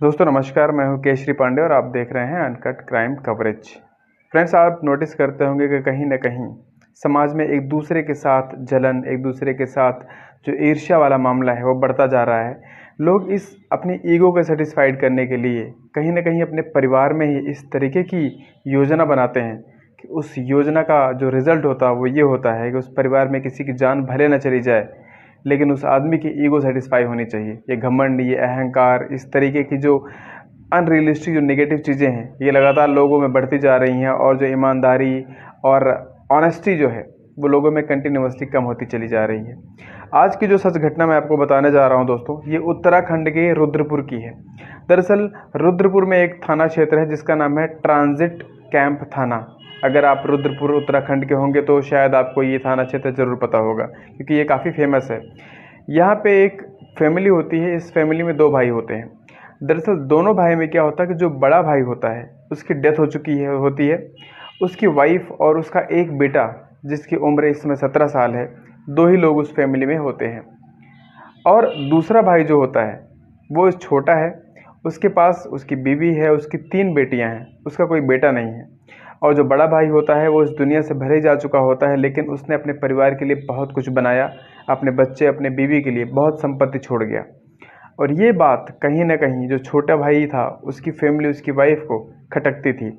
दोस्तों नमस्कार, मैं हूं केशरी पांडे और आप देख रहे हैं अनकट क्राइम कवरेज। फ्रेंड्स, आप नोटिस करते होंगे कि कहीं ना कहीं समाज में एक दूसरे के साथ जलन, एक दूसरे के साथ जो ईर्ष्या वाला मामला है वो बढ़ता जा रहा है। लोग इस अपनी ईगो को सेटिस्फाइड करने के लिए कहीं ना कहीं अपने परिवार में ही इस तरीके की योजना बनाते हैं कि उस योजना का जो रिजल्ट होता है वो ये होता है कि उस परिवार में किसी की जान भले न चली जाए, लेकिन उस आदमी की ईगो सेटिस्फाई होनी चाहिए। ये घमंड, ये अहंकार, इस तरीके की जो अनरियलिस्टिक जो नेगेटिव चीज़ें हैं ये लगातार लोगों में बढ़ती जा रही हैं और जो ईमानदारी और ऑनेस्टी जो है वो लोगों में कंटिन्यूसली कम होती चली जा रही है। आज की जो सच घटना मैं आपको बताने जा रहा हूं दोस्तों, ये उत्तराखंड के रुद्रपुर की है। दरअसल रुद्रपुर में एक थाना क्षेत्र है जिसका नाम है ट्रांजिट कैंप थाना। अगर आप रुद्रपुर उत्तराखंड के होंगे तो शायद आपको ये थाना क्षेत्र ज़रूर पता होगा, क्योंकि ये काफ़ी फेमस है। यहाँ पे एक फैमिली होती है, इस फैमिली में दो भाई होते हैं। दरअसल दोनों भाई में क्या होता है कि जो बड़ा भाई होता है उसकी डेथ हो चुकी है होती है। उसकी वाइफ और उसका एक बेटा जिसकी उम्र इस समय 17 साल है, दो ही लोग उस फैमिली में होते हैं। और दूसरा भाई जो होता है वो छोटा है, उसके पास उसकी बीवी है, उसकी 3 बेटियां हैं, उसका कोई बेटा नहीं है। और जो बड़ा भाई होता है वो इस दुनिया से भले ही जा चुका होता है, लेकिन उसने अपने परिवार के लिए बहुत कुछ बनाया, अपने बच्चे, अपने बीवी के लिए बहुत संपत्ति छोड़ गया। और ये बात कहीं ना कहीं जो छोटा भाई था उसकी फैमिली, उसकी वाइफ को खटकती थी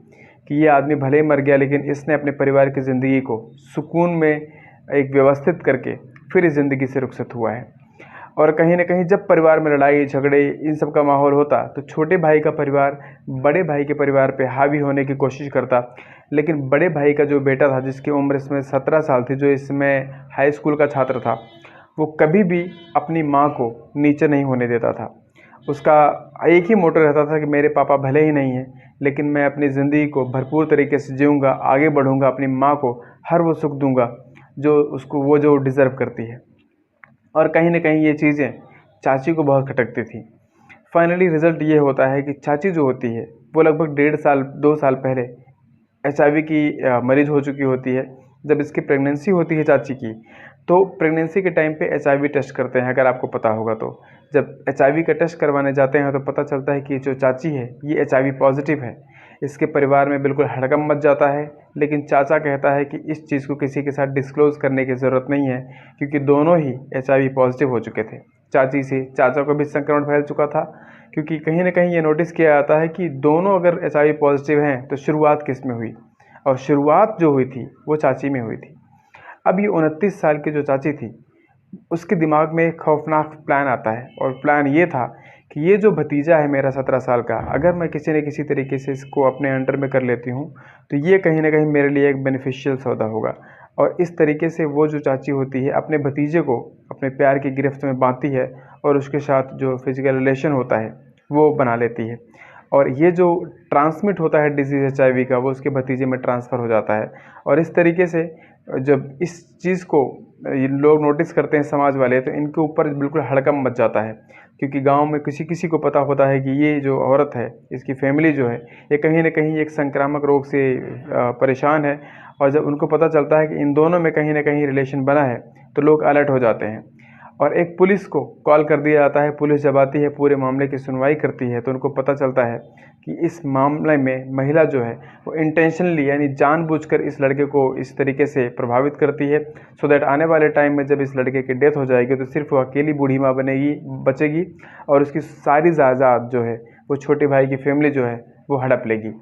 कि ये आदमी भले ही मर गया, लेकिन इसने अपने परिवार की ज़िंदगी को सुकून में एक व्यवस्थित करके फिर इस ज़िंदगी से रुखसत हुआ है। और कहीं ना कहीं जब परिवार में लड़ाई झगड़े इन सब का माहौल होता तो छोटे भाई का परिवार बड़े भाई के परिवार पे हावी होने की कोशिश करता, लेकिन बड़े भाई का जो बेटा था जिसकी उम्र इसमें 17 साल थी, जो इसमें हाई स्कूल का छात्र था, वो कभी भी अपनी माँ को नीचे नहीं होने देता था। उसका एक ही मोटो रहता था कि मेरे पापा भले ही नहीं हैं, लेकिन मैं अपनी ज़िंदगी को भरपूर तरीके से जीऊँगा, आगे बढ़ूँगा, अपनी माँ को हर वो सुख दूँगा जो उसको वो जो डिज़र्व करती है। और कहीं ना कहीं ये चीज़ें चाची को बहुत खटकती थी। फाइनली रिज़ल्ट ये होता है कि चाची जो होती है वो लगभग 1.5 साल 2 साल पहले HIV की मरीज हो चुकी होती है। जब इसकी प्रेगनेंसी होती है चाची की, तो प्रेगनेंसी के टाइम पे HIV टेस्ट करते हैं, अगर आपको पता होगा तो। जब HIV का टेस्ट करवाने जाते हैं तो पता चलता है कि जो चाची है ये HIV पॉजिटिव है। इसके परिवार में बिल्कुल हड़कंप मच जाता है, लेकिन चाचा कहता है कि इस चीज़ को किसी के साथ डिस्क्लोज़ करने की ज़रूरत नहीं है, क्योंकि दोनों ही HIV पॉजिटिव हो चुके थे। चाची से चाचा को भी संक्रमण फैल चुका था, क्योंकि कहीं ना कहीं ये नोटिस किया जाता है कि दोनों अगर HIV पॉजिटिव हैं तो शुरुआत किस में हुई, और शुरुआत जो हुई थी वो चाची में हुई थी। अब ये 29 साल की जो चाची थी उसके दिमाग में एक खौफनाक प्लान आता है, और प्लान ये था कि ये जो भतीजा है मेरा 17 साल का, अगर मैं किसी न किसी तरीके से इसको अपने अंडर में कर लेती हूँ तो ये कहीं ना कहीं मेरे लिए एक बेनिफिशियल सौदा होगा। और इस तरीके से वो जो चाची होती है अपने भतीजे को अपने प्यार की गिरफ्त में बांधती है और उसके साथ जो फिजिकल रिलेशन होता है वो बना लेती है। और ये जो ट्रांसमिट होता है डिजीज़ HIV का, वो उसके भतीजे में ट्रांसफ़र हो जाता है। और इस तरीके से जब इस चीज़ को ये लोग नोटिस करते हैं समाज वाले, तो इनके ऊपर बिल्कुल हड़कंप मच जाता है, क्योंकि गांव में किसी किसी को पता होता है कि ये जो औरत है, इसकी फैमिली जो है, ये कहीं ना कहीं एक संक्रामक रोग से परेशान है। और जब उनको पता चलता है कि इन दोनों में कहीं ना कहीं रिलेशन बना है, तो लोग अलर्ट हो जाते हैं और एक पुलिस को कॉल कर दिया जाता है। पुलिस जब आती है, पूरे मामले की सुनवाई करती है, तो उनको पता चलता है कि इस मामले में महिला जो है वो इंटेंशनली यानी जानबूझकर इस लड़के को इस तरीके से प्रभावित करती है, सो दैट आने वाले टाइम में जब इस लड़के की डेथ हो जाएगी तो सिर्फ वो अकेली बूढ़ी माँ बचेगी, और उसकी सारी जायदाद जो है वो छोटे भाई की फैमिली जो है वो हड़प लेगी,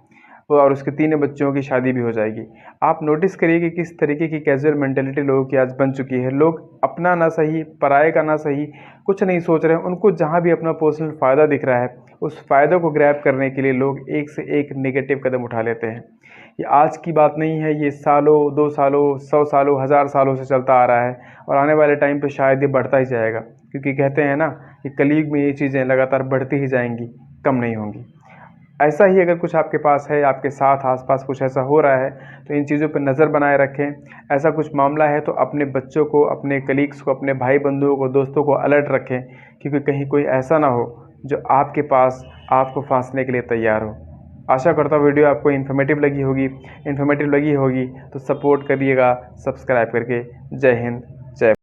और उसके 3 बच्चों की शादी भी हो जाएगी। आप नोटिस करिए कि किस तरीके की कैजुअल मेंटेलिटी लोगों की आज बन चुकी है। लोग अपना ना सही, पराये का ना सही, कुछ नहीं सोच रहे हैं। उनको जहाँ भी अपना पर्सनल फ़ायदा दिख रहा है, उस फ़ायदे को ग्रैब करने के लिए लोग एक से एक नेगेटिव कदम उठा लेते हैं। ये आज की बात नहीं है, ये सालों, 2 सालों, 100 सालों, 1000 सालों से चलता आ रहा है, और आने वाले टाइम पे शायद ये बढ़ता ही जाएगा, क्योंकि कहते हैं ना कि कलयुग में ये चीज़ें लगातार बढ़ती ही जाएंगी, कम नहीं होंगी। ऐसा ही अगर कुछ आपके पास है, आपके साथ आसपास कुछ ऐसा हो रहा है, तो इन चीज़ों पर नज़र बनाए रखें। ऐसा कुछ मामला है तो अपने बच्चों को, अपने कलीग्स को, अपने भाई बंधुओं को, दोस्तों को अलर्ट रखें, क्योंकि कहीं कोई ऐसा ना हो जो आपके पास आपको फांसने के लिए तैयार हो। आशा करता हूँ वीडियो आपको इन्फॉर्मेटिव लगी होगी तो सपोर्ट करिएगा सब्सक्राइब करके। जय हिंद, जय